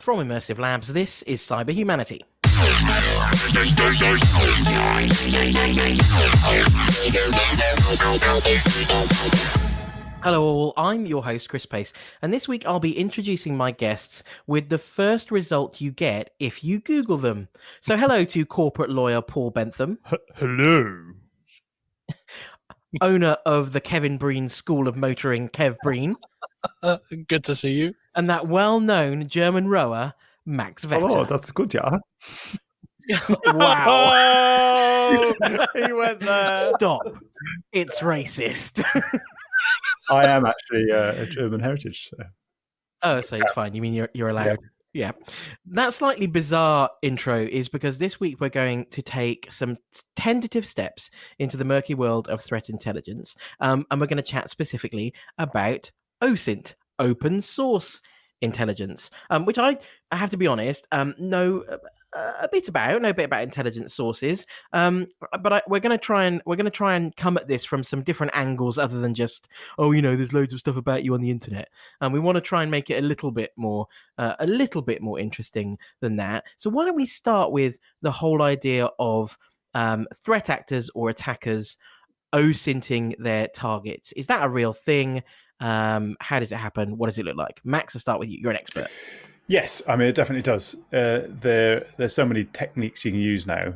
From Immersive Labs, this is Cyber Humanity. Hello all, I'm your host Chris Pace, and this week I'll be introducing my guests with the first result you get if you Google them. So hello to corporate lawyer Paul Bentham. Hello. Owner of the Kevin Breen School of Motoring, Kev Breen. Good to see you. And that well-known German rower, Max Vetter. Oh, that's good, yeah. Wow. Oh, he went there. Stop. It's racist. I am actually a German heritage. So. Oh, so it's fine. You mean you're allowed? Yeah. That slightly bizarre intro is because this week we're going to take some tentative steps into the murky world of threat intelligence, and we're going to chat specifically about OSINT, open source intelligence, which I have to be honest, know a bit about intelligence sources, but we're going to try and come at this from some different angles other than just there's loads of stuff about you on the internet, and we want to try and make it a little bit more interesting than that. So why don't we start with the whole idea of threat actors or attackers OSINTing their targets? Is that a real thing? How does it happen? What does it look like? Max, I'll start with you. You're an expert. Yes, I mean, it definitely does. There's so many techniques you can use now,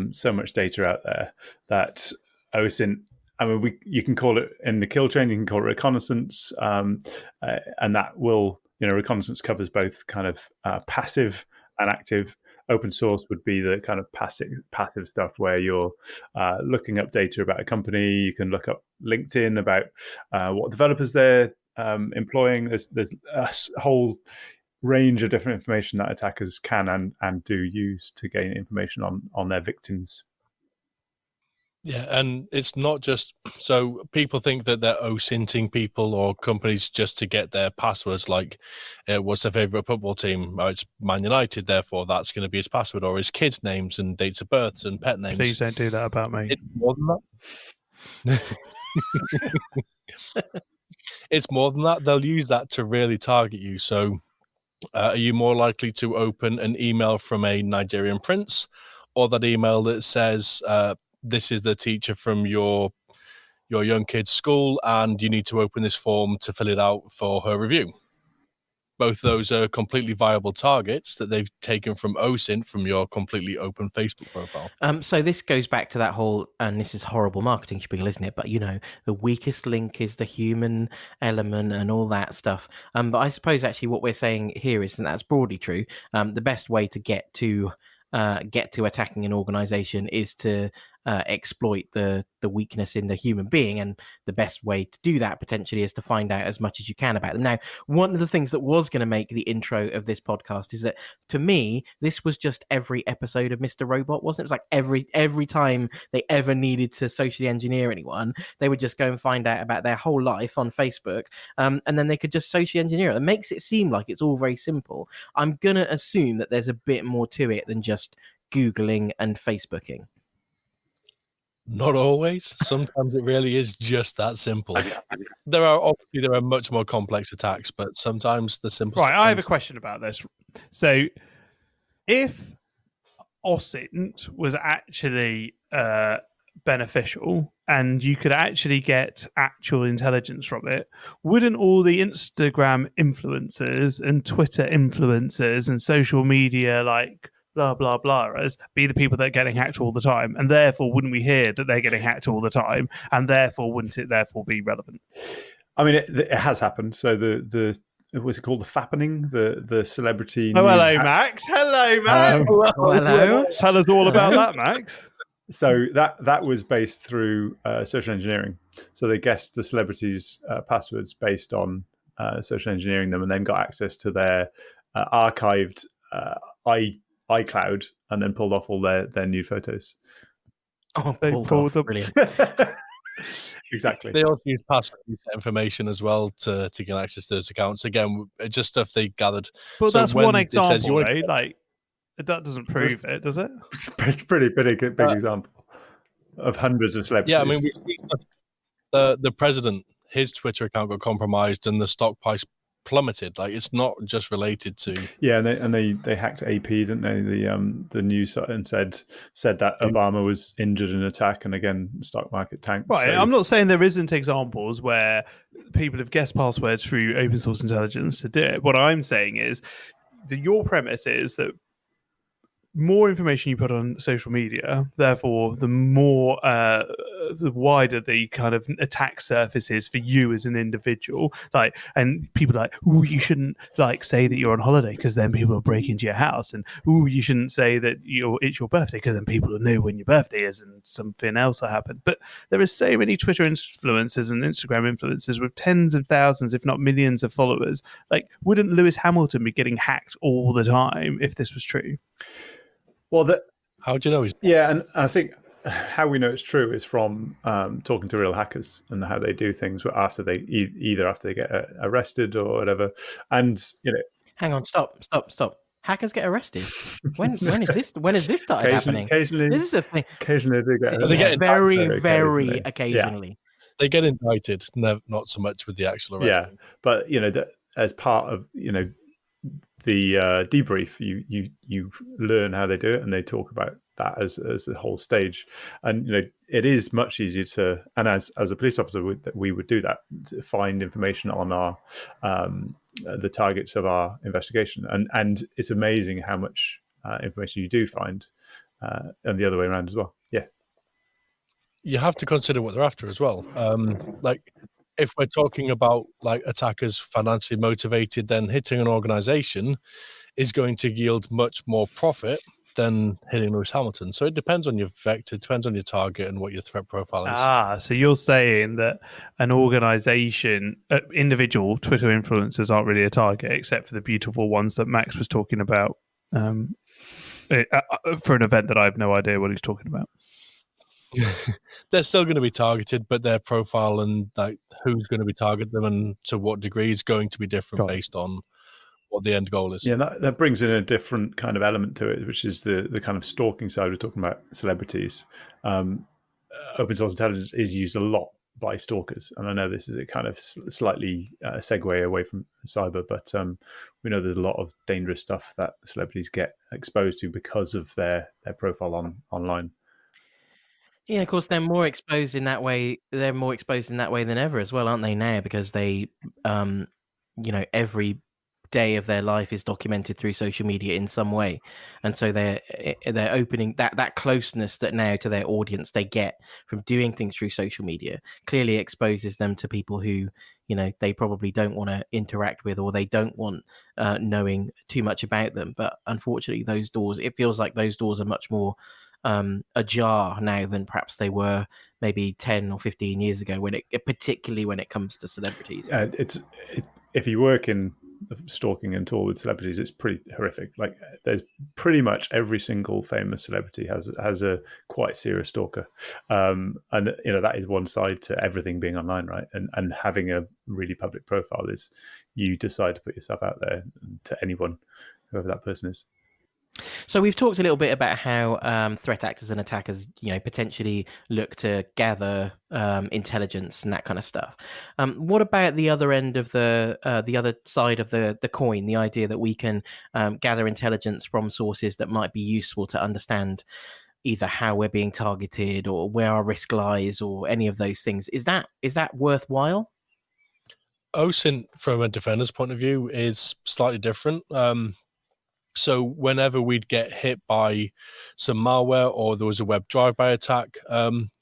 so much data out there that OSINT, I mean, you can call it in the kill chain, you can call it reconnaissance, and that will, reconnaissance covers both kind of passive and active. Open source would be the kind of passive stuff where you're looking up data about a company. You can look up LinkedIn about what developers they're employing. There's a whole range of different information that attackers can and do use to gain information on their victims. Yeah, and it's not just so people think that they're OSINTing people or companies just to get their passwords. Like, what's their favorite football team? Oh, it's Man United, therefore that's going to be his password, or his kids' names and dates of births and pet names. Please don't do that about me. It's more than that. It's more than that. They'll use that to really target you. So, are you more likely to open an email from a Nigerian prince, or that email that says, this is the teacher from your young kid's school, and you need to open this form to fill it out for her review? Both those are completely viable targets that they've taken from OSINT, from your completely open Facebook profile. So this goes back to that whole, and this is horrible marketing spiel, isn't it? But the weakest link is the human element and all that stuff. But I suppose actually what we're saying here is, and that's broadly true, the best way to get to attacking an organization is to exploit the weakness in the human being, and the best way to do that potentially is to find out as much as you can about them. Now, one of the things that was going to make the intro of this podcast is that, to me, this was just every episode of Mr. Robot, wasn't it? It was like every time they ever needed to socially engineer anyone, they would just go and find out about their whole life on Facebook, and then they could just socially engineer it. It makes it seem like it's all very simple. I'm going to assume that there's a bit more to it than just Googling and Facebooking. Not always. Sometimes it really is just that simple. There are much more complex attacks, but sometimes the simple. Right, I have a question about this. So, if OSINT was actually beneficial and you could actually get actual intelligence from it, wouldn't all the Instagram influencers and Twitter influencers and social media blah blah blah be the people that are getting hacked all the time, and therefore wouldn't we hear that they're getting hacked all the time, and therefore wouldn't it therefore be relevant? I mean, it has happened. So the what's it called, the fappening, the celebrity. Oh, hello, Max. Hello, Max. Hello. Tell us all about that, Max. So that was based through social engineering. So they guessed the celebrities' passwords based on social engineering them, and then got access to their archived iCloud, and then pulled off all their nude photos. Oh, They pulled them. Brilliant. Exactly. They also use password information as well to get access to those accounts. Again, it's just stuff they gathered. Well, So that's when one it says example, you right? Like, that doesn't prove it, does it? It's a pretty big example of hundreds of celebrities. Yeah, I mean, the president, his Twitter account got compromised, and the stock price plummeted. Like, it's not just related to and they hacked AP, didn't they? The news site, and said that Obama was injured in an attack, and again the stock market tanked. Right. So, I'm not saying there isn't examples where people have guessed passwords through open source intelligence to do it. What I'm saying is that your premise is that more information you put on social media, therefore the more the wider the kind of attack surface is for you as an individual. Like, and people are like, "Ooh, you shouldn't like say that you're on holiday because then people will break into your house," and "Ooh, you shouldn't say that it's your birthday because then people will know when your birthday is and something else will happen." But there are so many Twitter influencers and Instagram influencers with tens of thousands, if not millions, of followers. Like, wouldn't Lewis Hamilton be getting hacked all the time if this was true? Well, how do you know he's and I think how we know it's true is from talking to real hackers and how they do things after they either after they get arrested or whatever. And hang on, stop. Hackers get arrested. When is this started happening? Occasionally, this is a thing. Occasionally they get very occasionally. They get indicted, not so much with the actual arresting. Yeah, but as part of the debrief, you learn how they do it, and they talk about that as a whole stage. And it is much easier to, and as a police officer, we would do that, to find information on our the targets of our investigation, and it's amazing how much information you do find, and the other way around as well. Yeah, you have to consider what they're after as well. Like, if we're talking about like attackers financially motivated, then hitting an organization is going to yield much more profit than hitting Lewis Hamilton. So it depends on your vector, depends on your target and what your threat profile is. So you're saying that an organization, individual Twitter influencers aren't really a target, except for the beautiful ones that Max was talking about for an event that I have no idea what he's talking about. They're still going to be targeted, but their profile and like who's going to be targeting them and to what degree is going to be different based on what the end goal is. Yeah, that brings in a different kind of element to it, which is the kind of stalking side. We're talking about celebrities. Open source intelligence is used a lot by stalkers, and I know this is a kind of slightly segue away from cyber, but we know there's a lot of dangerous stuff that celebrities get exposed to because of their profile online. Yeah, of course, they're more exposed in that way. They're more exposed in that way than ever as well, aren't they now? Because they, every day of their life is documented through social media in some way, and so they're opening that closeness that now to their audience they get from doing things through social media clearly exposes them to people who they probably don't want to interact with, or they don't want knowing too much about them. But unfortunately, it feels like those doors are much more ajar now than perhaps they were maybe 10 or 15 years ago, particularly when it comes to celebrities. If you work in stalking and tour with celebrities, it's pretty horrific. Like, there's pretty much every single famous celebrity has a quite serious stalker, and that is one side to everything being online, right? And having a really public profile is you decide to put yourself out there to anyone, whoever that person is. So we've talked a little bit about how threat actors and attackers, potentially look to gather intelligence and that kind of stuff. What about the other end of the other side of the coin? The idea that we can gather intelligence from sources that might be useful to understand either how we're being targeted or where our risk lies or any of those things. Is that worthwhile? OSINT, from a defender's point of view, is slightly different. So whenever we'd get hit by some malware or there was a web drive-by attack,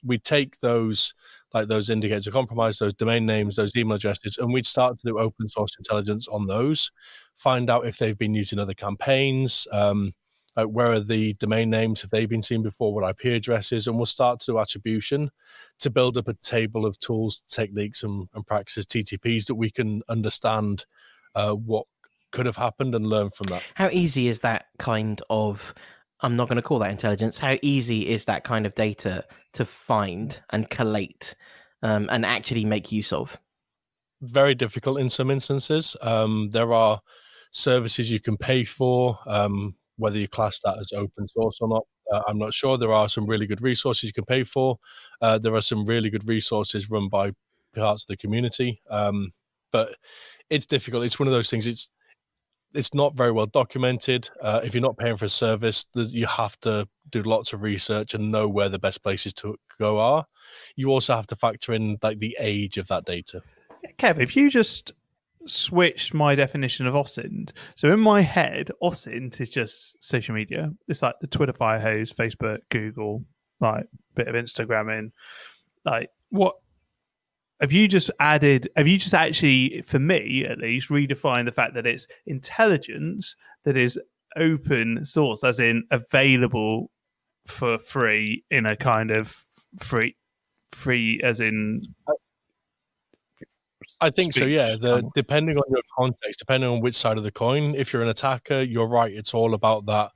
we'd take those indicators of compromise, those domain names, those email addresses, and we'd start to do open source intelligence on those, find out if they've been used in other campaigns, like where are the domain names, have they been seen before, what IP addresses, and we'll start to do attribution to build up a table of tools, techniques, and practices, TTPs, that we can understand what could have happened and learn from that. How easy is that kind of, I'm not going to call that intelligence, how easy is that kind of data to find and collate and actually make use of? Very difficult in some instances. There are services you can pay for, whether you class that as open source or not, I'm not sure. There are some really good resources you can pay for. There are some really good resources run by parts of the community. But it's difficult. It's one of those things. It's not very well documented. If you're not paying for a service, you have to do lots of research and know where the best places to go are. You also have to factor in like the age of that data. Kev, if you just switched my definition of OSINT, so in my head, OSINT is just social media. It's like the Twitter fire hose, Facebook, Google, like bit of Instagramming. Like, what have you just added? Have you just actually, for me at least, redefined the fact that it's intelligence that is open source, as in available for free in a kind of free as in. I think so, yeah. Speech. Depending on your context, depending on which side of the coin, if you're an attacker, you're right. It's all about that,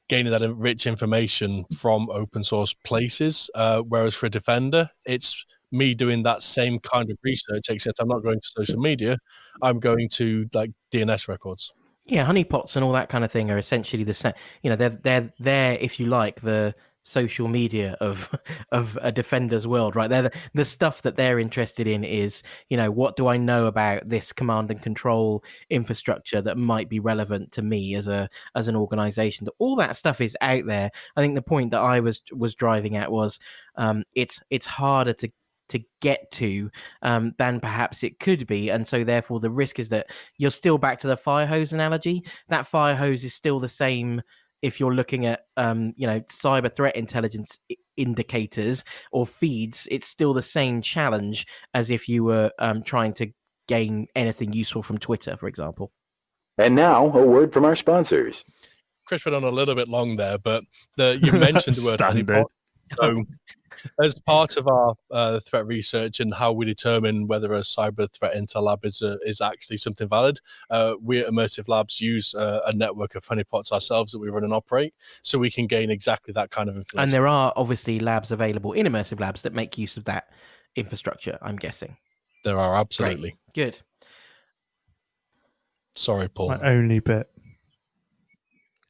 gaining that rich information from open source places. Whereas for a defender, it's me doing that same kind of research, except I'm not going to social media. I'm going to like DNS records. Yeah, honeypots and all that kind of thing are essentially the same. You know, they're if you like, the social media of a defender's world, right? They're the stuff that they're interested in is, you know, what do I know about this command and control infrastructure that might be relevant to me as an organization. All that stuff is out there. I think the point that I was driving at was it's harder to get to than perhaps it could be, and so therefore the risk is that you're still back to the fire hose analogy. That fire hose is still the same if you're looking at cyber threat intelligence indicators or feeds. It's still the same challenge as if you were trying to gain anything useful from Twitter, for example. And now a word from our sponsors. Chris went on a little bit long there, but you mentioned the word honeypot. So as part of our threat research and how we determine whether a cyber threat intel lab is actually something valid, we at Immersive Labs use a network of honeypots ourselves that we run and operate, so we can gain exactly that kind of information. And there are obviously labs available in Immersive Labs that make use of that infrastructure, I'm guessing. There are, absolutely. Great. Good. Sorry, Paul. My only bit.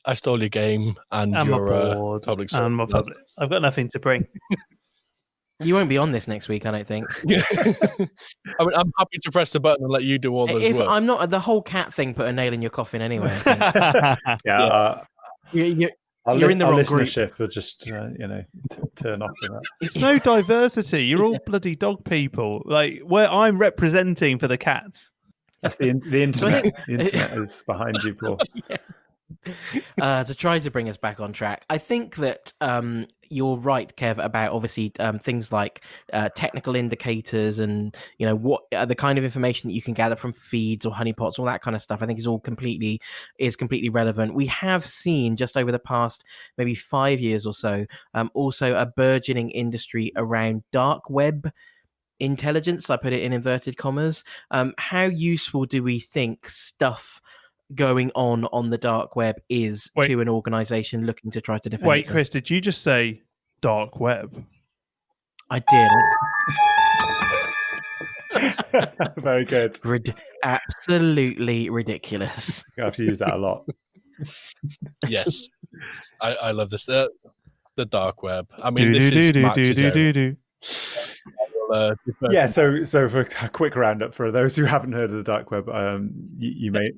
I stole your game and your public service. And my public. I've got nothing to bring. You won't be on this next week, I don't think. I mean, I'm happy to press the button and let you do all those work. I'm not, the whole cat thing put a nail in your coffin anyway. Yeah. You're in the wrong group. Listenership will just turn off for that. It's no diversity. You're all bloody dog people. Like, where I'm representing for the cats. That's the internet. The internet is behind you, Paul. To try to bring us back on track, I think that you're right, Kev, about obviously things like technical indicators and what the kind of information that you can gather from feeds or honeypots, all that kind of stuff. I think is completely relevant. We have seen just over the past maybe 5 years or so, also a burgeoning industry around dark web intelligence. I put it in inverted commas. How useful do we think stuff going on the dark web is to an organization looking to try to defend itself? Chris, did you just say dark web? I did. Very good. Absolutely ridiculous. You have to use that a lot. Yes. I love this. The dark web. I mean, this is Max's area. Yeah, so for a quick roundup for those who haven't heard of the dark web, you may.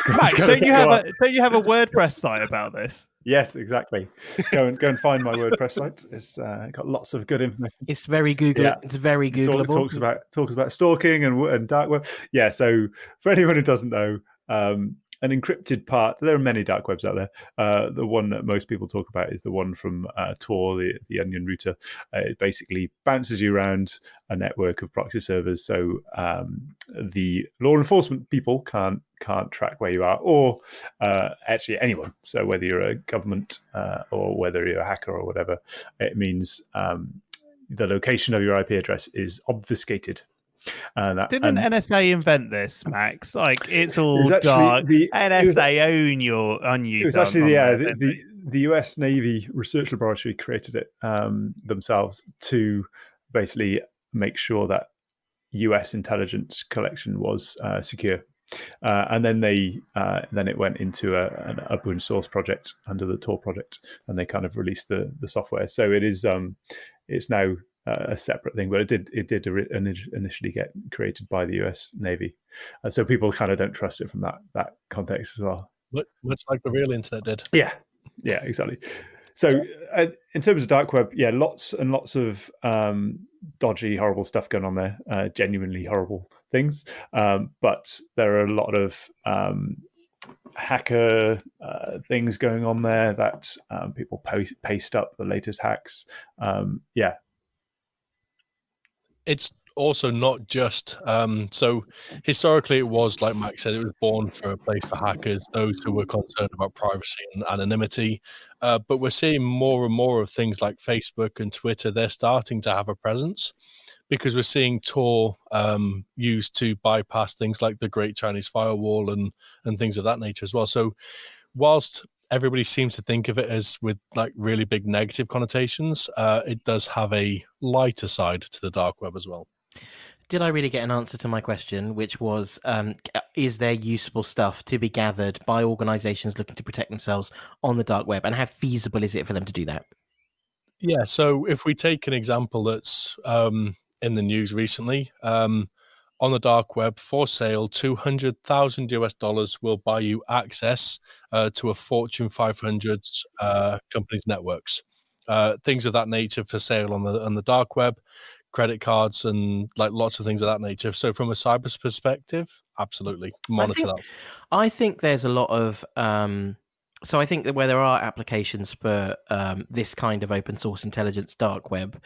Max, don't you have a WordPress site about this? Yes, exactly. Go and find my WordPress site. It's got lots of good information. It's very Google. Yeah. It's very Googleable. It talks about stalking and dark web. Yeah. So for anyone who doesn't know, an encrypted part. There are many dark webs out there. The one that most people talk about is the one from Tor, the Onion router. It basically bounces you around a network of proxy servers, so the law enforcement people can't track where you are, or actually anyone. So whether you're a government or whether you're a hacker or whatever, it means the location of your IP address is obfuscated. Didn't NSA invent this, Max? Like, it's all dark. NSA own you. It was actually the US Navy Research Laboratory created it themselves to basically make sure that US intelligence collection was secure. And then then it went into an open source project under the Tor project, and they kind of released the software. So it is it's now a separate thing, but it did initially get created by the US Navy, so people kind of don't trust it from that context as well. Much like the real internet did. Yeah, exactly. So in terms of dark web, lots and lots of dodgy, horrible stuff going on there, genuinely horrible things. But there are a lot of hacker things going on there that people paste up the latest hacks. It's also not just so historically it was, like Max said, it was born for a place for hackers, those who were concerned about privacy and anonymity, but we're seeing more and more of things like Facebook and Twitter. They're starting to have a presence because we're seeing Tor used to bypass things like the Great Chinese Firewall and things of that nature as well. So whilst everybody seems to think of it as with like really big negative connotations, it does have a lighter side to the dark web as well. Did I really get an answer to my question, which was, is there useful stuff to be gathered by organizations looking to protect themselves on the dark web, and how feasible is it for them to do that? Yeah, so if we take an example that's in the news recently, on the dark web for sale, $200,000 will buy you access to a Fortune 500 company's networks. Things of that nature for sale on the dark web, credit cards and like lots of things of that nature. So from a cyber perspective, absolutely monitor that. I think there's a lot of so I think that where there are applications for this kind of open source intelligence dark web,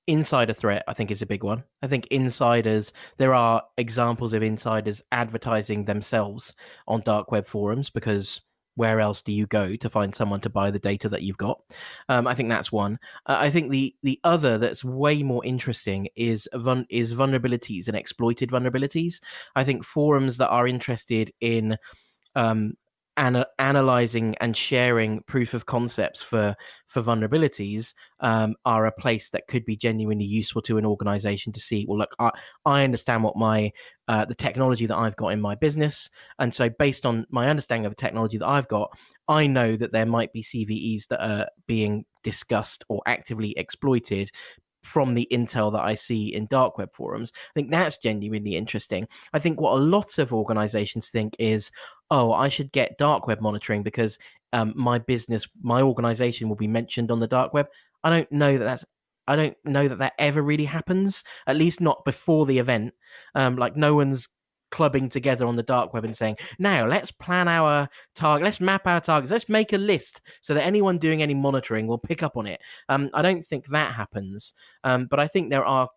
insider threat, I think, is a big one. I think insiders, there are examples of insiders advertising themselves on dark web forums, because where else do you go to find someone to buy the data that you've got? I think that's one. I think the other that's way more interesting is vulnerabilities and exploited vulnerabilities. I think forums that are interested in analyzing and sharing proof of concepts for vulnerabilities are a place that could be genuinely useful to an organization to see, well, look, I understand what my the technology that I've got in my business, and so based on my understanding of the technology that I've got, I know that there might be CVEs that are being discussed or actively exploited from the intel that I see in dark web forums. I think that's genuinely interesting. I think what a lot of organizations think is, oh, I should get dark web monitoring because my business, my organization will be mentioned on the dark web. I don't know that ever really happens, at least not before the event. Like no one's clubbing together on the dark web and saying, now let's plan our target, let's map our targets, let's make a list so that anyone doing any monitoring will pick up on it. I don't think that happens, but I think there are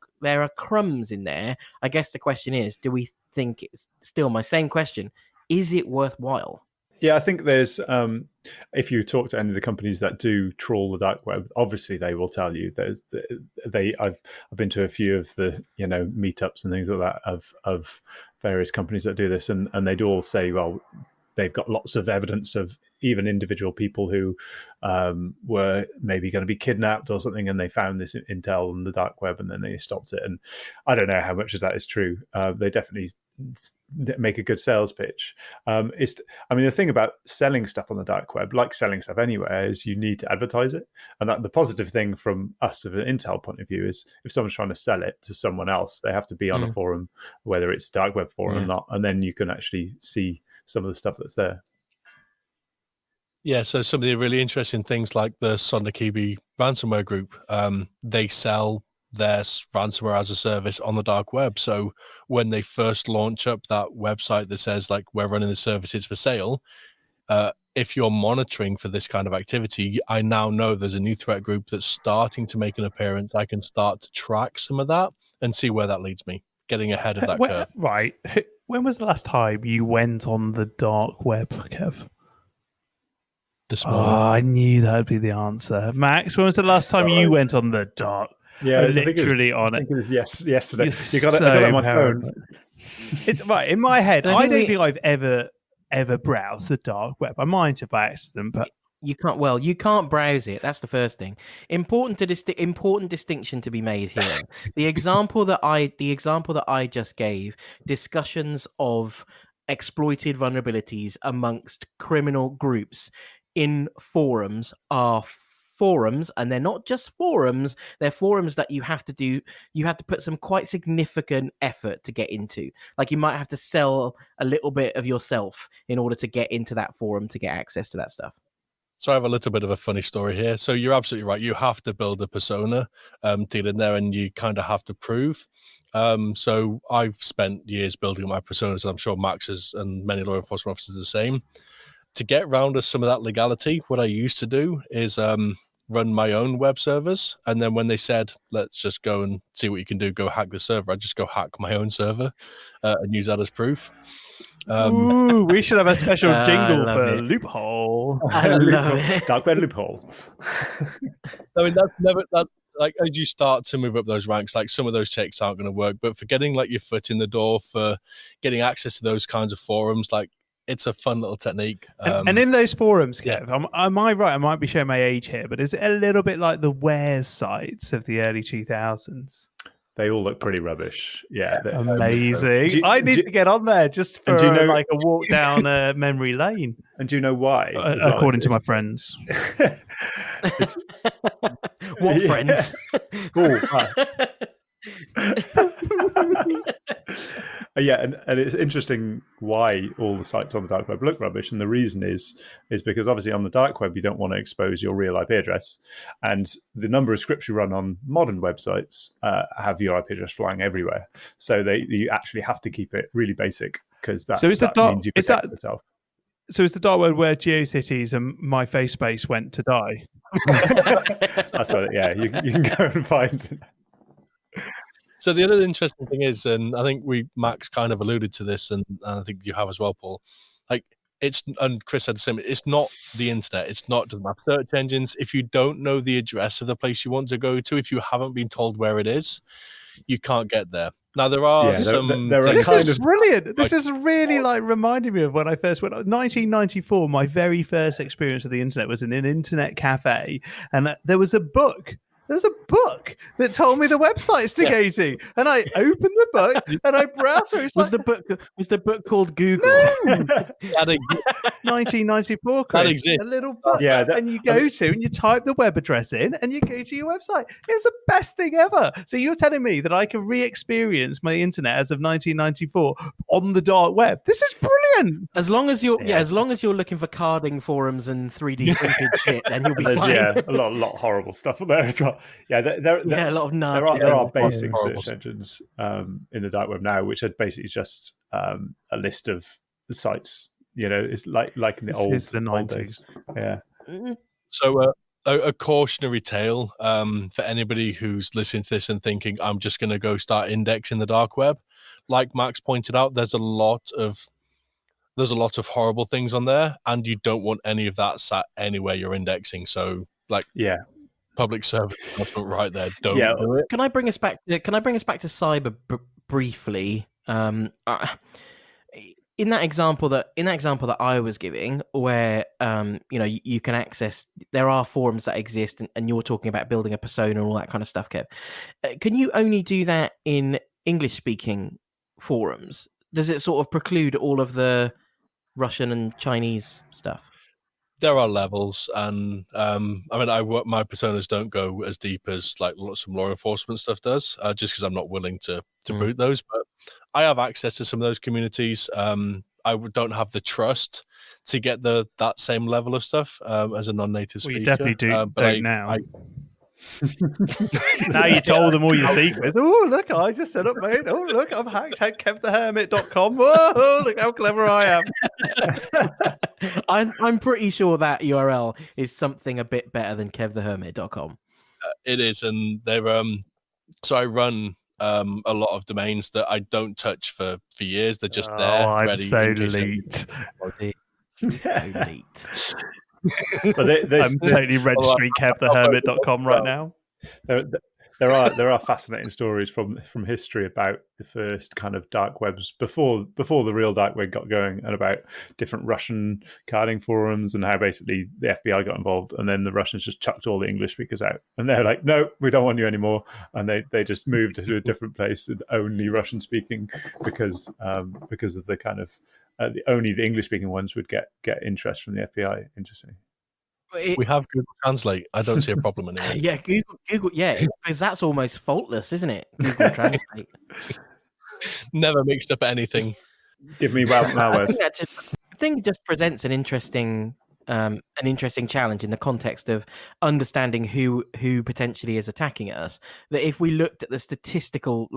crumbs in there. I guess the question is, do we think it's still my same question, is it worthwhile? Yeah, I think there's if you talk to any of the companies that do trawl the dark web, obviously they will tell you I've been to a few of the meetups and things like that of various companies that do this, and they'd all say, well, they've got lots of evidence of even individual people who were maybe going to be kidnapped or something, and they found this intel on the dark web and then they stopped it. And I don't know how much of that is true. They definitely make a good sales pitch. The thing about selling stuff on the dark web, like selling stuff anywhere, is you need to advertise it. And that the positive thing from us of an Intel point of view is if someone's trying to sell it to someone else, they have to be on a forum, whether it's a dark web forum or not, and then you can actually see some of the stuff that's there. Yeah, so some of the really interesting things like the Sondakibi ransomware group, they sell their ransomware as a service on the dark web. So when they first launch up that website that says like we're running the services for sale, if you're monitoring for this kind of activity, I now know there's a new threat group that's starting to make an appearance. I can start to track some of that and see where that leads me, getting ahead of that curve. Right. When was the last time you went on the dark web, Kev? This morning. Oh, I knew that would be the answer. Max, when was the last time you went on the dark? Yeah, literally on it. I think it was yesterday. You're I got it on my phone. It's right in my head. I don't think I've ever browsed the dark web. I might have by accident, but you can't browse it. That's the first thing. Important distinction to be made here. The example that I just gave, discussions of exploited vulnerabilities amongst criminal groups in forums, are forums, and they're not just forums, they're forums that you have to put some quite significant effort to get into. Like you might have to sell a little bit of yourself in order to get into that forum to get access to that stuff. So I have a little bit of a funny story here. So you're absolutely right. You have to build a persona to get in there, and you kind of have to prove. So I've spent years building my personas, and I'm sure Max and many law enforcement officers are the same. To get around some of that legality, what I used to do is run my own web servers. And then when they said, let's just go and see what you can do, go hack the server, I'd just go hack my own server and use that as proof. Ooh, we should have a special jingle for it. Loophole. I love it. Dark web loophole. I mean, that's like, as you start to move up those ranks, like some of those checks aren't going to work, but for getting like your foot in the door, for getting access to those kinds of forums, like it's a fun little technique. And in those forums, yeah. Kev, am I right? I might be showing my age here, but is it a little bit like the Wares sites of the early 2000s? They all look pretty rubbish. Yeah. Amazing. I need to get on there just for like a walk down memory lane. And do you know why? According to my friends. What friends? Yeah, and it's interesting why all the sites on the dark web look rubbish, and the reason is because obviously on the dark web you don't want to expose your real IP address, and the number of scripts you run on modern websites have your IP address flying everywhere, so you actually have to keep it really basic, because that means you protect yourself. So it's the dark web where GeoCities and my face space went to die. That's what. Yeah, you can go and find. So the other interesting thing is, and I think Max kind of alluded to this, and I think you have as well, Paul. Like and Chris said the same. It's not the internet. It's not just search engines. If you don't know the address of the place you want to go to, if you haven't been told where it is, you can't get there. Now there are some. This is brilliant. This is really like reminding me of when I first went. 1994. My very first experience of the internet was in an internet cafe, and there was a book. There's a book that told me the websites to go to, and I opened the book and I browsed through. Was the book called Google? No. 1994, Chris. That exists. A little book, and you go to and you type the web address in, and you go to your website. It's the best thing ever. So you're telling me that I can re-experience my internet as of 1994 on the dark web? This is brilliant. As long as you're looking for carding forums and 3D printed shit, then you'll be fine. Yeah, a lot of horrible stuff there as well. Yeah, there a lot of there are basic search engines in the dark web now, which are basically just a list of the sites. You know, it's like in the old days. Yeah. So a cautionary tale for anybody who's listening to this and thinking, I'm just going to go start indexing the dark web. Like Max pointed out, there's a lot of horrible things on there, and you don't want any of that sat anywhere you're indexing. So public service announcement right there. Don't do it. Can I bring us back to cyber briefly? In that example that I was giving, where you can access, there are forums that exist, and you're talking about building a persona and all that kind of stuff, Kev. Can you only do that in English speaking forums? Does it sort of preclude all of the Russian and Chinese stuff? There are levels, and my personas don't go as deep as like some law enforcement stuff does, just because I'm not willing to boot those. But I have access to some of those communities. I don't have the trust to get that same level of stuff as a non-native speaker. You definitely don't now. Now you told them all your secrets. Oh, look, I just set up mate. Oh, look, I've hacked KevTheHermit.com. Whoa, look how clever I am. I'm pretty sure that URL is something a bit better than KevTheHermit.com. It is, and they're so I run a lot of domains that I don't touch for years. They're just there. I'm ready so elite. Elite. I'm totally registering KevTheHermit.com right now. There are fascinating stories from history about the first kind of dark webs before the real dark web got going, and about different Russian carding forums and how basically the FBI got involved, and then the Russians just chucked all the English speakers out, and they're like, no, we don't want you anymore, and they just moved to a different place with only Russian speaking, because of the kind of only the English speaking ones would get interest from the FBI. Interesting. We have Google Translate. I don't see a problem anymore. Yeah, Google, yeah, because that's almost faultless, isn't it? Google Translate. Never mixed up anything. Give me I malware. think it just presents an interesting challenge in the context of understanding who potentially is attacking us. That if we looked at the statistical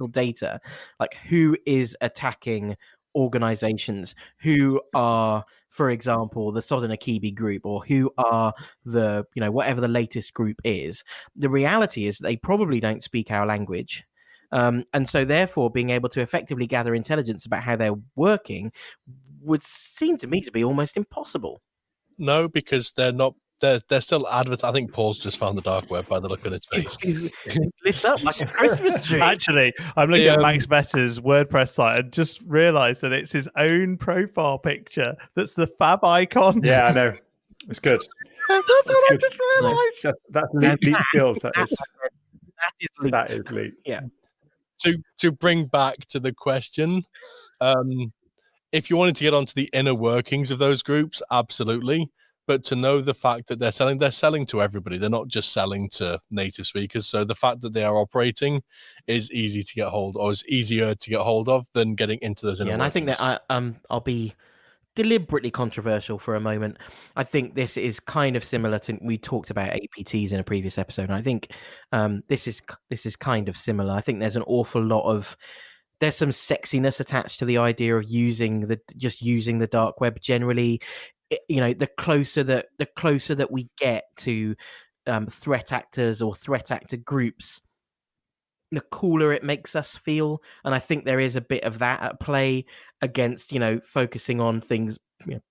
data, like who is attacking organizations, who are, for example, the Sodanakibi group, or who are the, whatever the latest group is, the reality is they probably don't speak our language. And so therefore being able to effectively gather intelligence about how they're working would seem to me to be almost impossible. No, because they're not. They're still adverts. I think Paul's just found the dark web by the look on his face. He's lit up like a Christmas tree. Actually, I'm looking at Max Better's WordPress site and just realised that it's his own profile picture. That's the fab icon. Yeah, I know. It's good. That's what I just realised. That's leap skills. That is leap. Yeah. To bring back to the question, if you wanted to get onto the inner workings of those groups, absolutely. But to know the fact that they're selling to everybody. They're not just selling to native speakers. So the fact that they are operating is easy to get hold, or is easier to get hold of than getting into those inner workings. And I think that I'll be deliberately controversial for a moment. I think this is kind of similar to, we talked about APTs in a previous episode, and I think this is kind of similar. I think there's an awful lot of, there's some sexiness attached to the idea of using the dark web generally. The closer that we get to threat actors or threat actor groups, the cooler it makes us feel. And I think there is a bit of that at play against, focusing on things,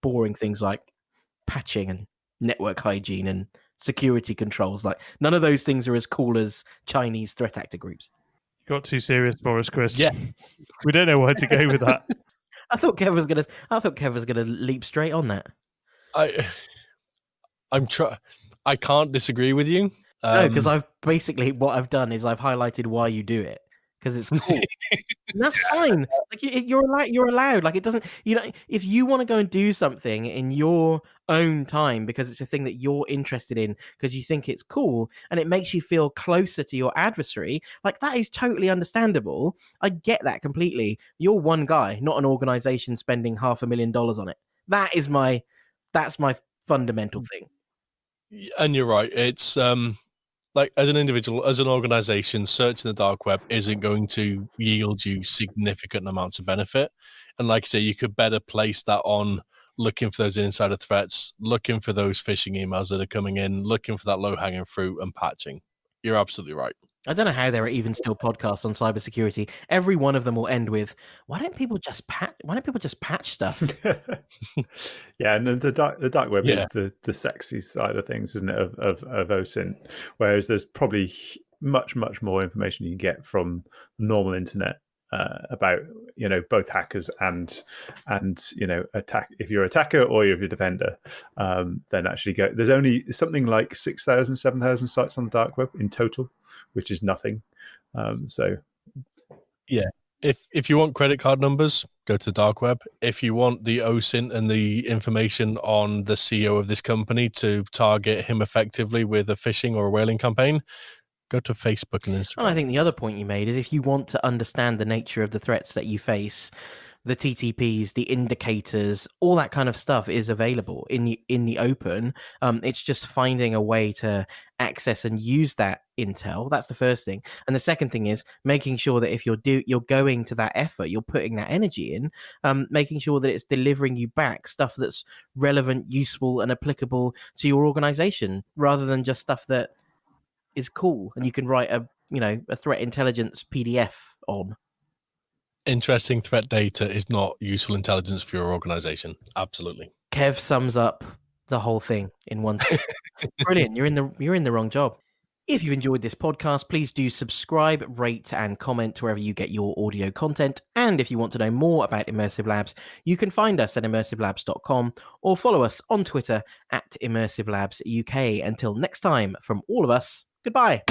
boring things like patching and network hygiene and security controls. Like, none of those things are as cool as Chinese threat actor groups. You got too serious for us, Chris. Yeah. We don't know where to go with that. I thought Kev was gonna leap straight on that. I can't disagree with you. No, because I've basically, what I've done is I've highlighted why you do it, because it's cool. And that's fine. Like, you're allowed. Like, it doesn't. If you want to go and do something in your own time because it's a thing that you're interested in, because you think it's cool and it makes you feel closer to your adversary, like, that is totally understandable. I get that completely. You're one guy, not an organization spending $500,000 on it. That's my fundamental thing. And you're right. It's like, as an individual, as an organization, searching the dark web isn't going to yield you significant amounts of benefit. And like I say, you could better place that on looking for those insider threats, looking for those phishing emails that are coming in, looking for that low-hanging fruit, and patching. You're absolutely right. I don't know how there are even still podcasts on cybersecurity. Every one of them will end with, "Why don't people just patch stuff?" Yeah, and the dark web is the sexy side of things, isn't it? Of OSINT, whereas there's probably much more information you can get from the normal internet about both hackers and attack. If you're an attacker or you're a defender, then actually there's only something like 6,000, 7,000 sites on the dark web in total, which is nothing. So yeah, if you want credit card numbers, go to the dark web. If you want the OSINT and the information on the CEO of this company to target him effectively with a phishing or a whaling campaign, go to Facebook and Instagram. And I think the other point you made is, if you want to understand the nature of the threats that you face, the TTPs, the indicators, all that kind of stuff is available in the open. It's just finding a way to access and use that intel. That's the first thing. And the second thing is making sure that if you're going to that effort, you're putting that energy in, making sure that it's delivering you back stuff that's relevant, useful, and applicable to your organization, rather than just stuff that is cool and you can write a threat intelligence PDF on. Interesting threat data is not useful intelligence for your organization. Absolutely. Kev sums up the whole thing in one. Brilliant. You're in the wrong job. If you've enjoyed this podcast, please do subscribe, rate, and comment wherever you get your audio content. And if you want to know more about Immersive Labs, you can find us at immersivelabs.com or follow us on Twitter at Immersive Labs UK. Until next time, from all of us, goodbye.